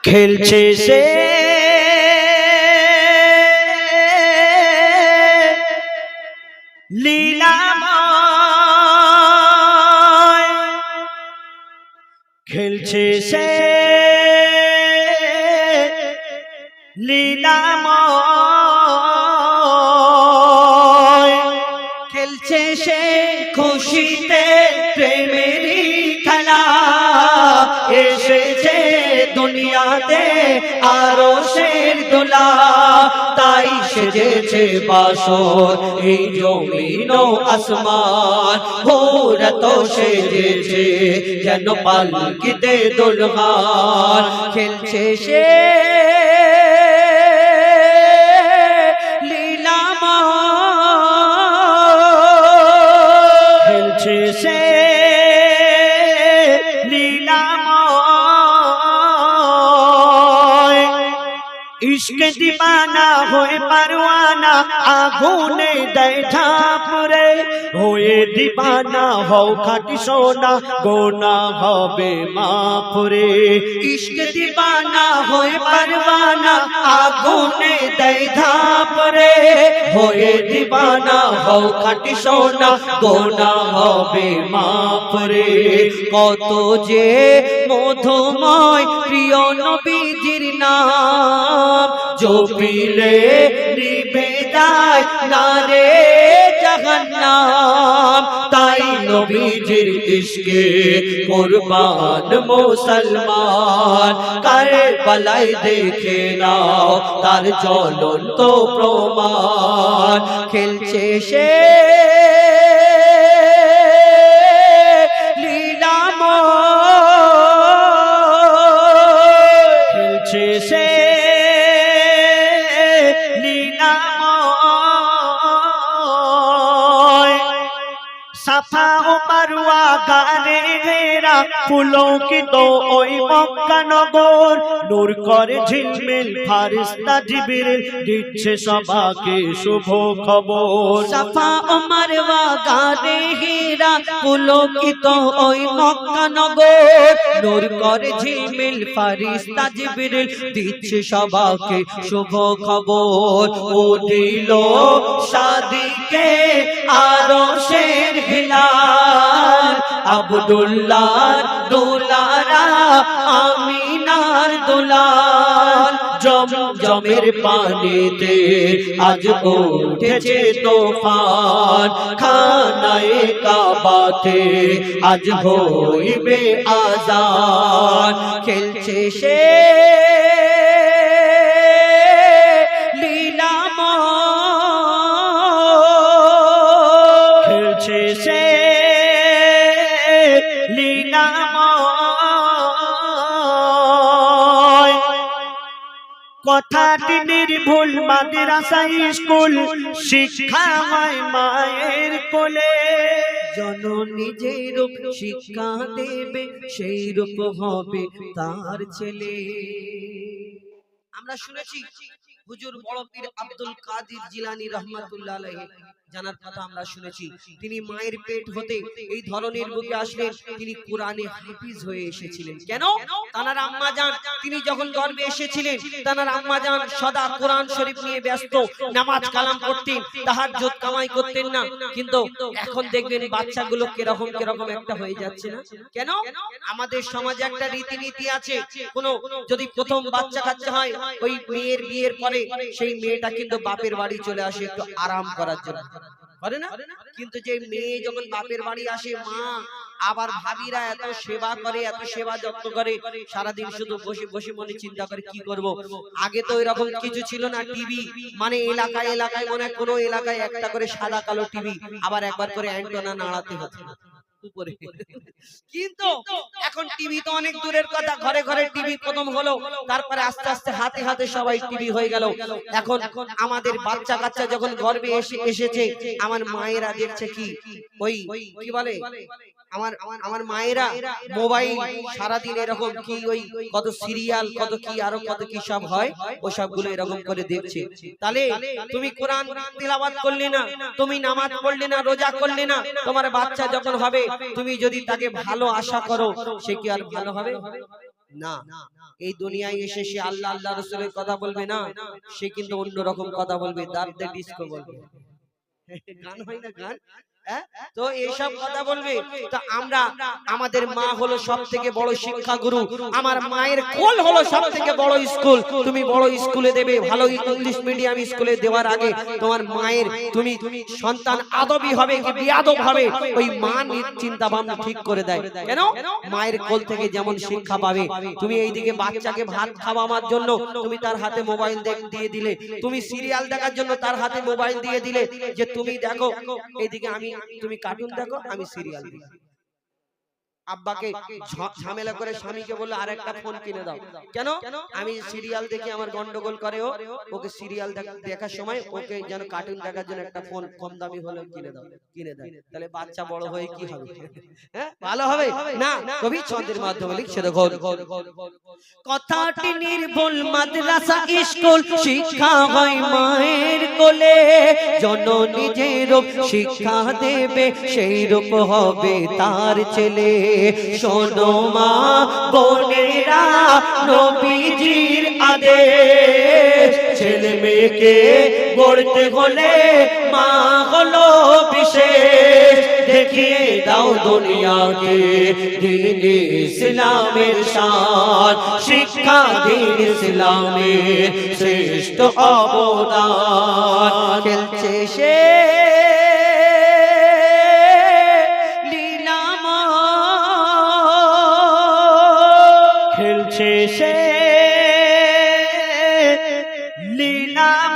খেলছে সে লীলাময়, খেলছে সে লীলাময়, খেলছে সে খুশিতে প্রেমেরই খেলা। এসেছে দুনিয়াতে আরশের দোলা, তাই সেজেছে বাসর এই জমিন ও আসমান। ভোরা তো সেজেছে যেন পালকিতে দুলহান। খেলছে সে লীলাময়, খেলছে সে লীলাময়। ইশক দিবানা হয়ে পারওয়ানা আগুনে দেয় ঝাঁপরে। হয়ে দিবানা হও খাঁটি সোনা, গোনা হবে মাফরে। ইশক দিবানা হয়ে পারওয়ানা আগুনে দেয় ঝাঁপরে। হয়ে দিবানা হও খাঁটি সোনা, গোনা হবে মাফরে। কত যে মধুময় প্রিয় নবীজির নাম, জপিলে নিভে যায় না রে জাহান্নাম। তাই নবীজির ইশকে কুরবান মুসলমান। কারবালায় দেখে নাও তার জ্বলন্ত প্রমাণ। খেলছে সে লীলাময়, খেলছে সে লীলাময়। সাফা ও মারওয়া গানে ঘেরা পুলকিত ওই মক্কা নগর। নূর করে ঝিলমিল ফারিস্তা জিবরিল, দিচ্ছে সবাকে শুভ খবর। সাফা ও মারওয়া গানে ঘেরা পুলকিত ওই মক্কা নগর। নূর করে ঝিলমিল ফারিস্তা জিবরিল, দিচ্ছে সবাকে শুভ খবর। ও দিল শাদিকে আরশের হিলাল, আব্দুল্লাহ দুলারা আমিনার দুলাল। জমজমের পানিতে আজ উঠেছে তুফান। খানায়ে কাবাতে আজ হইবে আযান। খেলছে সে লীলাময়, খেলছে সে লীলাময়। কথাটি নির্ভুল মাদ্রাসা স্কুল, শিক্ষা হয় মায়ের কোলে। জননী যে রূপ শিক্ষা দেবে, সেই রূপ হবে তার ছেলে। আমরা শুনেছি হুজুর বড় পীর আব্দুল কাদির জিলানী রহমাতুল্লাহ আলাইহি জানার কথা আমরা শুনেছি। তিনি মায়ের পেট হতে এই ধরনের বুকে আসলেন, তিনি কোরআনে হাফিজ হয়ে এসেছিলেন। কেন? তানার আম্মা জান তিনি যখন গর্ভে এসেছিলেন, তানার আম্মা জান সদা কোরআন শরীফ নিয়ে ব্যস্ত, নামাজ কালাম করতেন, তাহাজ্জুদ কামাই করতেন না। কিন্তু এখন দেখবেন বাচ্চাগুলো কিরকম কিরকম একটা হয়ে যাচ্ছে না কেন? আমাদের সমাজে একটা রীতিনীতি আছে, কোন যদি প্রথম বাচ্চা কাচ্চা হয়, ওই মেয়ের বিয়ের পরে সেই মেয়েটা কিন্তু বাপের বাড়ি চলে আসে একটু আরাম করার জন্য, করে না? কিন্তু যে মেয়ে যখন বাপের বাড়ি আসে, মা আবার ভাবিরা এত সেবা করে, এত সেবা যত্ন করে, সারাদিন শুধু বসে বসে মনে চিন্তা করে কি করব। আগে তো এরকম কিছু ছিল না, টিভি মানে এলাকায় এলাকায় মনে হয় কোনো এলাকায় একটা করে সাদা কালো টিভি, আবার একবার করে অ্যান্টেনা নাড়াতে হতো উপরে। কিন্তু এখন টিভি তো অনেক দূরের কথা, ঘরে ঘরে টিভি প্রথম হলো, তারপরে আস্তে আস্তে হাতে হাতে সবাই টিভি হয়ে গেল। এখন আমাদের বাচ্চা কাচ্চা যখন গর্ভে এসেছে, আমার মায়েরা দেখছে কি ওই কি বলে, আমার মায়েরা মোবাইল সারাদিন এরকম কি ওই কত সিরিয়াল কত কি আরো কত কি সব হয়, ওই সবগুলো এরকম করে দেখছে। তাহলে তুমি কোরআন তিলাওয়াত করলে না, তুমি নামাজ পড়লে না, রোজা করলে না, তোমার বাচ্চা যখন হবে তুমি যদি তাকে ভালো আশা করো, সে কি আর ভালো হবে? না, এই দুনিয়ায় এসে সে আল্লাহ আল্লাহ রাসূলের কথা বলবে না, সে কিন্তু অন্যরকম কথা বলবে, দাঁড়তে ডিস্কো বলবে। গান হয় না গান, তো এইসব কথা বলবে। তো আমরা, আমাদের মা হলো সব থেকে বড় শিক্ষা গুরু, আমার মায়ের কোল হলো সব থেকে বড় স্কুল। তুমি বড় স্কুলে দেবে, ভালো ইংলিশ মিডিয়াম স্কুলে দেওয়ার আগে তোমার মায়ের, তুমি সন্তান আদবি হবে কি বিয়াদব হবে, ওই মা চিন্তা ভাবনা ঠিক করে দেয়। কেন? মায়ের কোল থেকে যেমন শিক্ষা পাবে। তুমি এইদিকে বাচ্চাকে ভাত খাওয়ানোর জন্য তুমি তার হাতে মোবাইল দিয়ে দিলে, তুমি সিরিয়াল দেখার জন্য তার হাতে মোবাইল দিয়ে দিলে, যে তুমি দেখো এইদিকে তুমি কার্টুন দেখো, আমি সিরিয়াল দেখি। আব্বাকে ঝামেলা করে স্বামীকে বললো আরেকটা ফোন কিনে দাও, কেন? আমি সিরিয়াল দেখি, আমার গন্ডগোল করে ও, ওকে সিরিয়াল দেখার সময় ওকে যেন কার্টুন দেখার জন্য একটা ফোন কম দামি হলেও কিনে দাও, কিনে দেয়। তাহলে বাচ্চা বড় হয়ে কি হবে? হ্যাঁ, ভালো হবে না? কবি ছন্দের মাধ্যমে লিখছে দেখো, কথাটি নির্ভুল মাদ্রাসা স্কুল, শিক্ষা হয় মায়ের কোলে, জননী যে রূপ শিক্ষা দেবে সেই রূপ হবে তার ছেলে। শোনো মা বোনেরা, নবীজির আদেশ, ছেলে মেয়েকে গড়তে হলে মা হলো বিশেষ। দেখিয়ে দাও দুনিয়াকে দ্বীন ইসলামের শান, শিক্ষা দ্বীন ইসলামের শ্রেষ্ঠ অবদান। খেলছে সে সে লীলাম,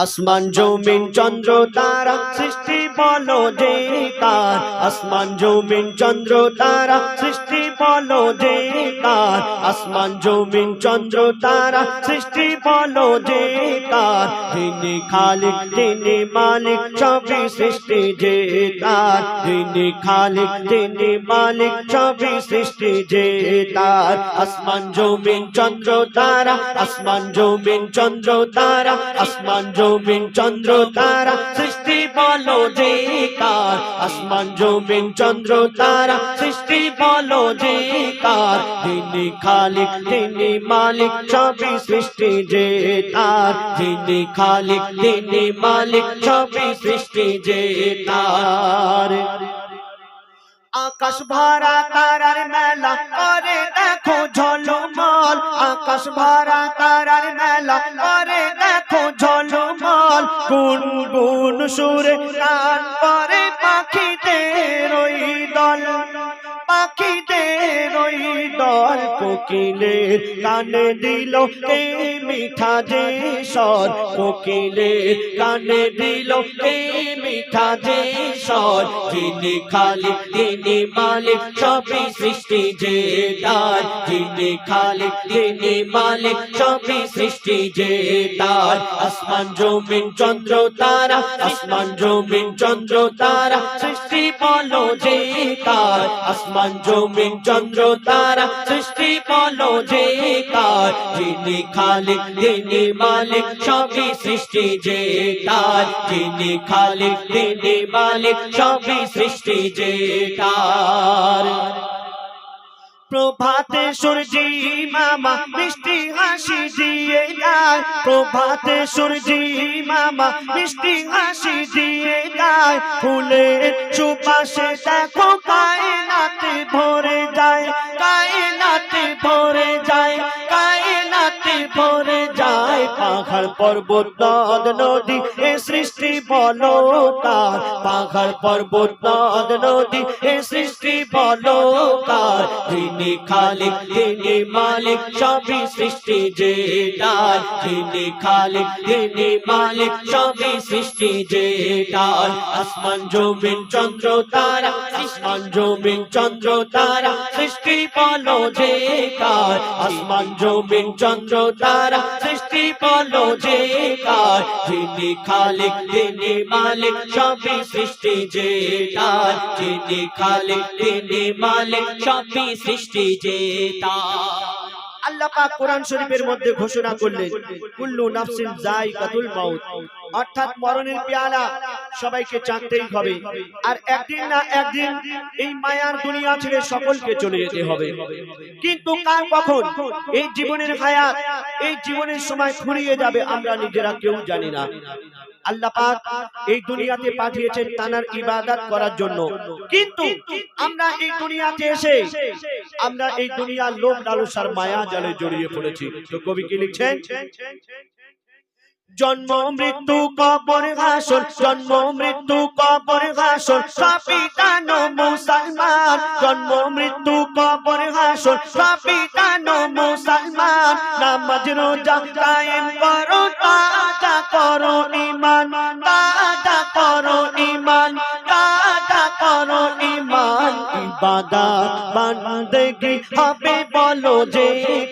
আসমান জমিন চন্দ্র তারা সৃষ্টি বলো যে কার, আসমান জমিন চন্দ্র তারা সৃষ্টি বলো যে কার, আসমান জমিন চন্দ্র তারা সৃষ্টি বলো যে কার। যিনি খালিক যিনি মালিক সবই সৃষ্টি যে তার, যিনি খালিক যিনি মালিক সবই সৃষ্টি যে তার। আসমান জমিন চন্দ্র তারা, আসমান জমিন চন্দ্র তারা, আসমান জমিন চন্দ্র তারা সৃষ্টি বলো যে কার, আসমান জমিন চন্দ্র তারা সৃষ্টি বলো যে কার। যিনি খালিক যিনি মালিক সবই সৃষ্টি যে তার, যিনি খালিক যিনি মালিক সবই সৃষ্টি যে তার। আকাশ ভরা তারার মেলা করে দেখো ঝলমল, আকাশ ভরা তারার মেলা করে দেখো ঝলমল। গুন গুন সুরে গান করে পাখিদের ওই দল, পাখিদের ওই দল। কোকিলের কানে দিল এই মিঠা যে স্বর, কোকিলের কানে দিল এই মিঠা যে স্বর। যিনি খালিক যিনি মালিক সবই সৃষ্টি যে তার, যিনি খালিক যিনি মালিক সবই সৃষ্টি যে তার। আসমান জমিন চন্দ্র তারা, আসমান জমিন চন্দ্র তারা সৃষ্টি বলো যে কার, আসমান জমিন চন্দ্র তারা সৃষ্টি বলো যে কার। যিনি খালিক যিনি মালিক সবই সৃষ্টি যে তার, যিনি খালিক যিনি মালিক সবই সৃষ্টি যে তার। প্রভাতে সূর্যি মামা মিষ্টি হাসি দিয়ে যায়, প্রভাতে সূর্যি মামা মিষ্টি হাসি দিয়ে যায়। ফুলের সুবাসে দেখো কায়নাতে ভরে যায়, কায়নাতে ভরে যায়, কায়নাতে ভরে যায়। পাহাড় পর্বত নদ নদী এ সৃষ্টি বলো কার, পাহাড় পর্বত নদ নদী এ সৃষ্টি বলো কার। যিনি খালিক যিনি মালিক সবই সৃষ্টি যে তার, যিনি খালিক যিনি মালিক সবই সৃষ্টি যে তার। আসমান জমিন চন্দ্র তারা, আসমান জমিন চন্দ্র তারা সৃষ্টি বলো যে কার, আসমান জমিন চন্দ্র তারা সৃষ্টি বলো যে কার। যিনি খালিক যিনি মালিক সবই সৃষ্টি যে তার, যিনি খালিক যিনি মালিক সবই সৃষ্টি যে তার। আল্লাহ পাক কোরআন শরীফের মধ্যে ঘোষণা করলেন কুল্লু নাফসিন যায়কাতুল মাউত, অর্থাৎ মরণের পেয়ালা সবাইকে চাখতেই হবে। আর একদিন না একদিন এই মায়ার দুনিয়া ছেড়ে সকলকে চলে যেতে হবে। কিন্তু কার কখন এই জীবনের হায়াত, এই জীবনের সময় ফুরিয়ে যাবে আমরা নিজেরা কেউ জানি না। আল্লাহ পাক এই দুনিয়াতে পাঠিয়েছেন তানার ইবাদত করার জন্য, কিন্তু আমরা এই দুনিয়াতে এসে আমরা এই দুনিয়ার লোভ লালসার মায়া জালে জড়িয়ে পড়েছি। তো কবি কি লিখছেন? জন্ম মৃত্যু কবর হাসর, জন্ম মৃত্যু কবর হাসর, সবই জানো মুসলমান। জন্ম মৃত্যু কবর হাসর, সবই জানো মুসলমান। নামাজ রোজা কায়েম করো, তাজা করো ঈমান, তাজা করো ঈমান, তাজা করো ঈমান। ইবাদত বান্দেগি হবে বলো যে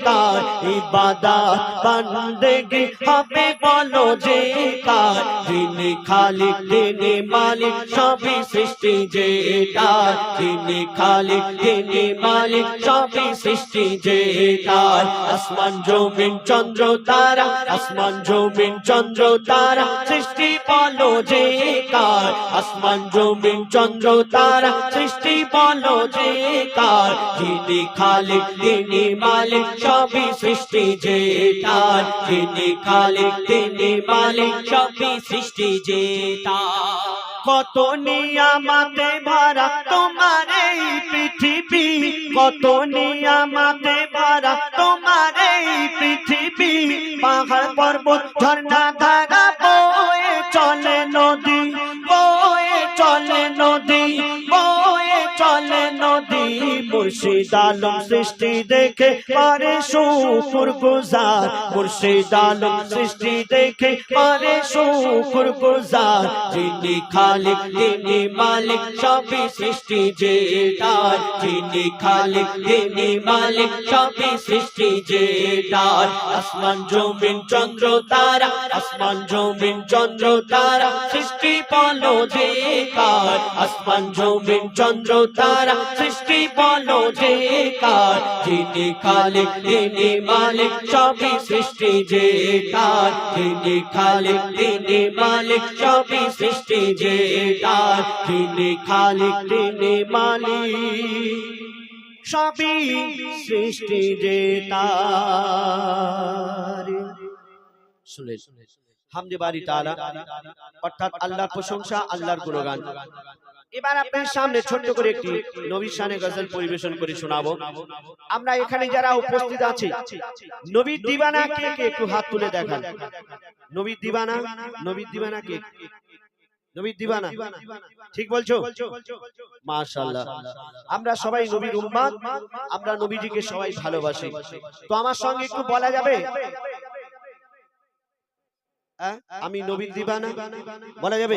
কার, ইবাদত বান্দেগি হবে বলো যে কার। যিনি খালিক তিনি মালিক, সবই সৃষ্টি যে তার। যিনি খালিক তিনি মালিক, সবই সৃষ্টি যে তার। আসমান জমিন চন্দ্র তারা, আসমান জমিন চন্দ্র তারা, সৃষ্টি বলো যে কার। আসমান জমিন চন্দ্র তারা, সৃষ্টি বলো যে কার। যিনি খালিক তিনি মালিক, সবই সৃষ্টি যে তার। যিনি খালিক তিনি মালিক, সবই সৃষ্টি যে তার। কত নিয়ামতে ভরা তোমার এই পৃথিবী, কত নিয়ামতে ভরা তোমার এই পৃথিবী। পাহাড় পর্বত ঝর্ণা ধারা বয়ে চলে নদী, বয়ে চলে নদী, বয়ে চলে নদী। মুর্শিদ আলম সৃষ্টি দেখে করে শুকর গুজার, মুর্শিদ আলম সৃষ্টি দেখে করে শুকর গুজার। যিনি খালিক তিনি মালিক, সবই সৃষ্টি যে তার। যিনি খালিক তিনি মালিক, সবই সৃষ্টি যে তার। আসমান জমিন চন্দ্র তারা, আসমান জমিন চন্দ্র তারা, সৃষ্টি বলো যে কার। আসমান জমিন চন্দ্র তারা, সৃষ্টি বলো যে কার। যিনি খালিক তিনি মালিক, সবই সৃষ্টি যে তার। যিনি খালিক তিনি মালিক, সবই সৃষ্টি যে তার। যিনি খালিক তিনি মালিক, সবই সৃষ্টি যে তার। শুনে হামদে বারি তাআলা, অর্থাৎ আল্লাহর প্রশংসা, আল্লাহর গুণগান। এবার আপনার সামনে ছোট্ট করে একটি নবীর শানে গজল পরিবেশন করে শোনাবো। আমরা এখানে যারা উপস্থিত আছি, নবীর দিবানা কে কে একটু হাত তুলে দেখান। নবীর দিবানা, নবীর দিবানা কে? নবীর দিবানা ঠিক বলছো? মাশাআল্লাহ। আমরা সবাই নবীর উম্মত, আমরা নবীজিকে সবাই ভালোবাসি। তো আমার সঙ্গে একটু বলা যাবে আমি নবীর দিবানা? বলা যাবে?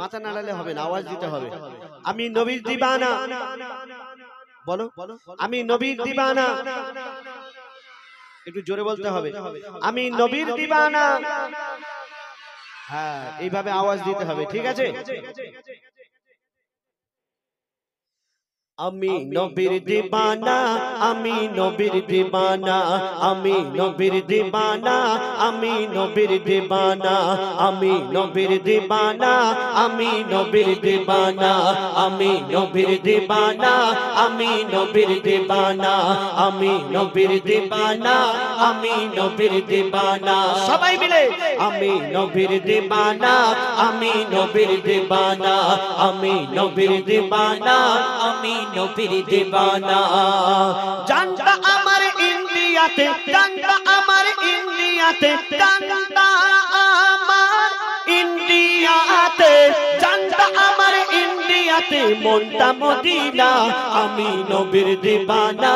মাথা নাড়ালে হবে না, আওয়াজ দিতে হবে। আমি নবীর দিবানা, বলো আমি নবীর দিবানা। একটু জোরে বলতে হবে, আমি নবীর দিবানা। হ্যাঁ, এইভাবে আওয়াজ দিতে হবে, ঠিক আছে? আমি নবীর দিবানা, আমি নবীর দিবানা, আমি নবীর দিবানা, আমি নবীর দিবানা, আমি নবীর দিবানা, আমি নবীর দিবানা, আমি নবীর দিবানা, আমি নবীর দিবানা, আমি নবীর দিবানা, আমি নবীর দিবানা। সবাই মিলে আমি নবীর দিবানা, আমি নবীর দিবানা, আমি নবীর দিবানা, আমি নবীর দিবানা। জানতা আমার ইন্ডিয়াতে, জানতা আমার ইন্ডিয়াতে, জানতা আমার ইন্ডিয়াতে, জানতা আমার ইন্ডিয়াতে, মনটা মদিনা। আমি নবীর দিবানা,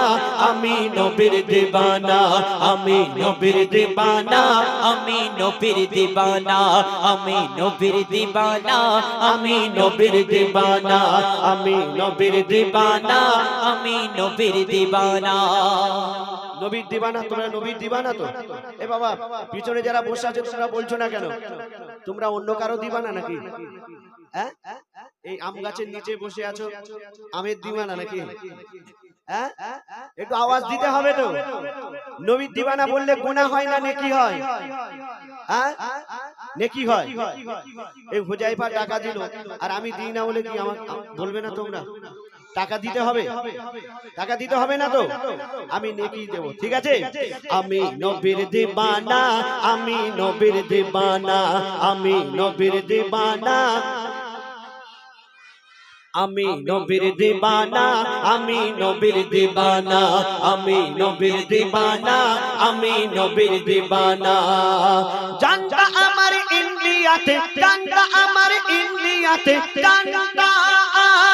আমি নবীর দিবানা, আমি নবীর দিবানা, আমি নবীর দিবানা, আমি নবীর দিবানা, আমি নবীর দিবানা, আমি নবীর দিবানা, আমি নবীর দিবানা। নবীর দিবানা, তোমরা নবীর দিবানা তো? এ বাবা, পিছনে যারা বসে আছে তোমরা বলছো না কেন? তোমরা অন্য কারো দিবানা নাকি? হ্যাঁ, এই আম গাছের নিচে বসে আছো, আমের দিবানা নাকি? হ্যাঁ, একটু আওয়াজ দিতে হবে তো। নবীর দিওয়ানা বললে গুনাহ হয় না নেকি হয়? হ্যাঁ, নেকি হয়। এই হুজাইফা টাকা দিল আর আমি দিই না বলে কি আমাকে বলবে না তোমরা? টাকা দিতে হবে, টাকা দিতে হবে না তো? আমি নেকি দেব, ঠিক আছে? আমি নবীর দিওয়ানা, আমি নবীর দিওয়ানা, আমি নবীর দিওয়ানা, আমি নবীর দিওয়ানা, আমি নবীর দিওয়ানা, আমি নবীর দিওয়ানা, আমি নবীর দিওয়ানা। জানটা আমার ইন্ডিয়াতে, জানটা আমার ইন্ডিয়াতে, জানটা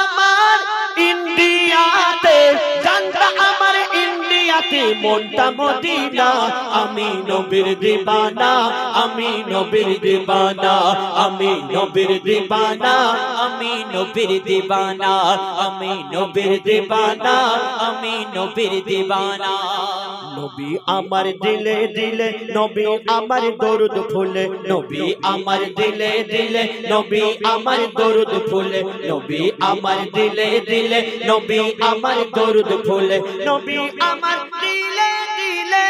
আমার ইন্ডিয়াতে, জানটা আমার ইন্ডিয়াতে, মনটা মদিনা। আমি নবীর দিওয়ানা, আমি নবীর দিওয়ানা, আমি নবীর দিওয়ানা, আমি নবীর দিওয়ানা, আমি নবীর দিওয়ানা, আমি নবীর দিওয়ানা। নবী আমার দিলে দিলে, নবী আমার দরুদ ফুলে, নবী আমার দিলে দিলে, নবী আমার দরুদ ফুলে, নবী আমার দিলে দিলে, নবী আমার দরুদ ফুলে, নবী আমার দিলে দিলে,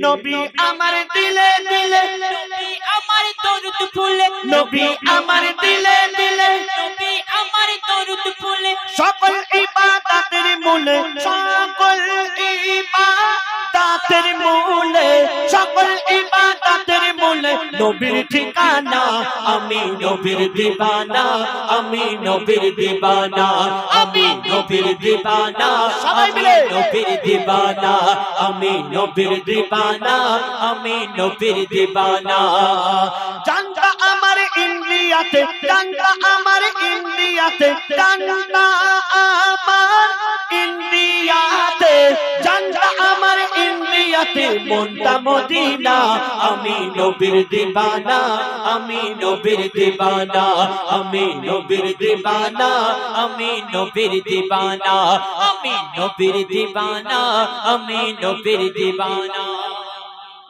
নবী আমার দিলে দিলে, নবী আমার দরুদ ফুলে, নবী আমার দিলে দিলে, নবী আমার দরুদ ফুলে। সকল ইবাদতের মূলে, সকল ইবাদতের মূলে, সকল ইবাদতের মূলে নবীর ঠিকানা। আমি নবীর দিওয়ানা, আমি নবীর দিওয়ানা, আমি নবীর দিওয়ানা, সবাই মিলে নবীর দিওয়ানা, আমি নবীর দিওয়ানা, আমি নবীর দিওয়ানা। জানটা আমার ইন্ডিয়াতে, জানটা আমার ইন্ডিয়াতে, জানটা আমার ইন্ডিয়াতে, জানটা আমার ইন্ডিয়াতে, মনটা মদিনা। আমি নবীর দিওয়ানা, আমি নবীর দিওয়ানা, আমি নবীর দিওয়ানা, আমি নবীর দিওয়ানা, আমি নবীর দিওয়ানা, আমি নবীর দিওয়ানা।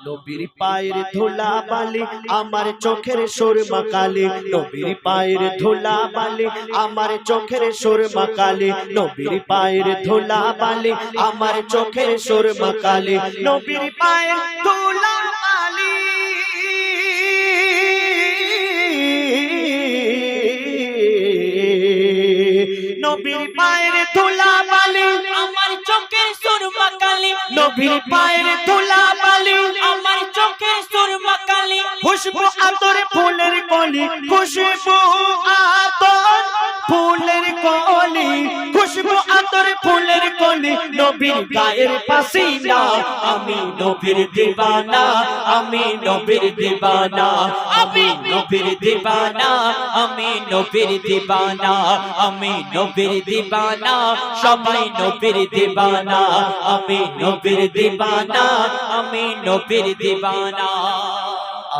নবীর পায়ের ধুলা বালি আমার চোখের সুরমা কালি, নবীর পায়ের ধুলা বালি আমার চোখের সুরমা কালি, নবীর পায়ের ধুলা বালি আমার চোখের সুরমা কালি, নবীর পায়ের ধুলা বালি, নবীর পায়ের ধুলা বালি আমার চোখের সুরমা কালি, নবীর পায়ের ধুলা বালি আমার চোখের সুরমা কালি। খুশবু আতর ফুলের কলি, খুশবু আতর ফুলের কলি, খুশবু আতর ফুলের কলি, নবীর গায়ের পাসিনা। আমি নবীর দিওয়ানা, আমি নবীর দিওয়ানা, আমি নবীর দিওয়ানা, আমি নবীর দিওয়ানা, আমি নবীর দিওয়ানা, সবাই নবীর দিওয়ানা, আমি নবীর দিওয়ানা, আমি নবীর দিওয়ানা।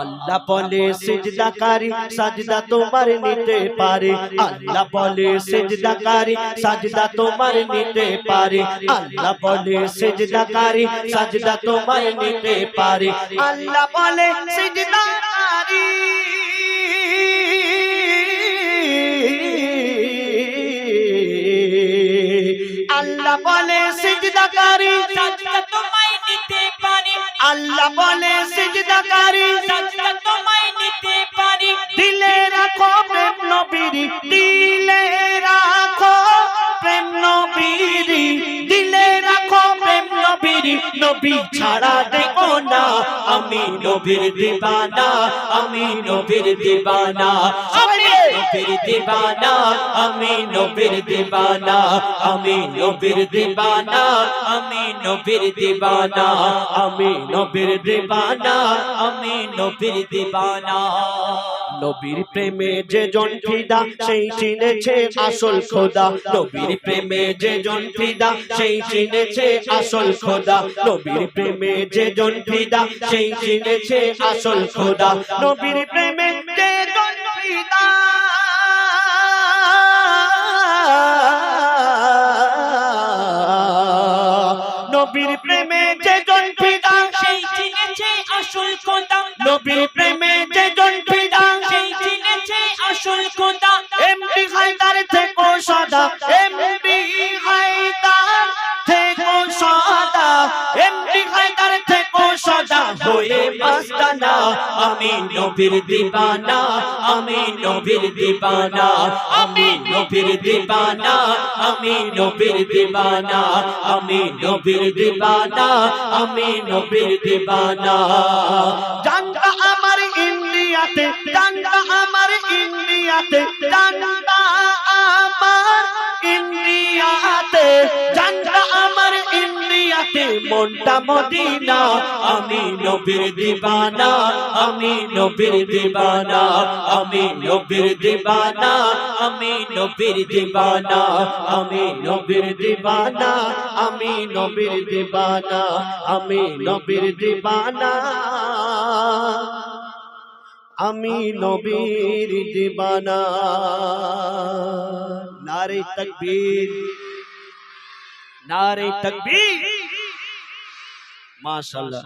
আল্লাহ বলে সিজদাকারী সাজদা তোমার নিতে পারে, আল্লাহ বলে সিজদাকারী সাজদা তোমার নিতে পারে, আল্লাহ বলে সিজদাকারী সাজদা তোমার নিতে পারে, আল্লাহ বলে সিজদাকারী, আল্লাহ বলে সিজদাকারী সাজদা তোমায় নিতে পারে, আল্লাহ বলে সিজদাকারী সাজদা তোমায় নিতে পারে। দিলে রাখো প্রেম নবীর, দিলে রাখো প্রেম নবীর, দিলে রাখো প্রেম নবীর, নবী ছাড়া দেখো না। আমি নবীর দিওয়ানা, আমি নবীর দিওয়ানা, আমি নবীর দিওয়ানা, আমি নবীর দিওয়ানা, আমি নবীর দিওয়ানা, আমি নবীর দিওয়ানা, আমি নবীর দিওয়ানা, আমি নবীর দিওয়ানা। নবীর প্রেমে যে জন ফিদা সেই চিনেছে আসল খোদা, নবীর প্রেমে যে জন ফিদা সেই চিনেছে আসল খোদা, নবীর প্রেমে যে জন ফিদা সেই চিনেছে আসল খোদা, নবীর প্রেমে যে জন ফিদা, নবীর প্রেমে যে জন ফিদা সেই চিনেছে আসল খোদা, নবীর প্রেমে যে জন ফিদা সেই চিনেছে দিবানা, আমি নবীর দিবানা, আমি নবীর দিবানা, আমি নবীর দিবানা, আমি নবীর দিবানা, আমি নবীর দিবানা, আমি নবীর দিবানা। জানটা আমার ইন্ডিয়াতে, জানটা আমার ইন্ডিয়াতে, জানটা আমার ইন্ডিয়াতে, জানটা আমার ইন্ডিয়াতে, মনটা মদিনা। আমি নবীর দিবানা, আমি নবীর দিবানা, আমি নবীর দিবানা, আমি নবীর দিবানা, আমি নবীর দিবানা, আমি নবীর দিবানা, আমি নবীর দিবানা, আমি নবীর দিবানা। নারে তাকবীর, নারে তাকবীর, মাশাআল্লাহ।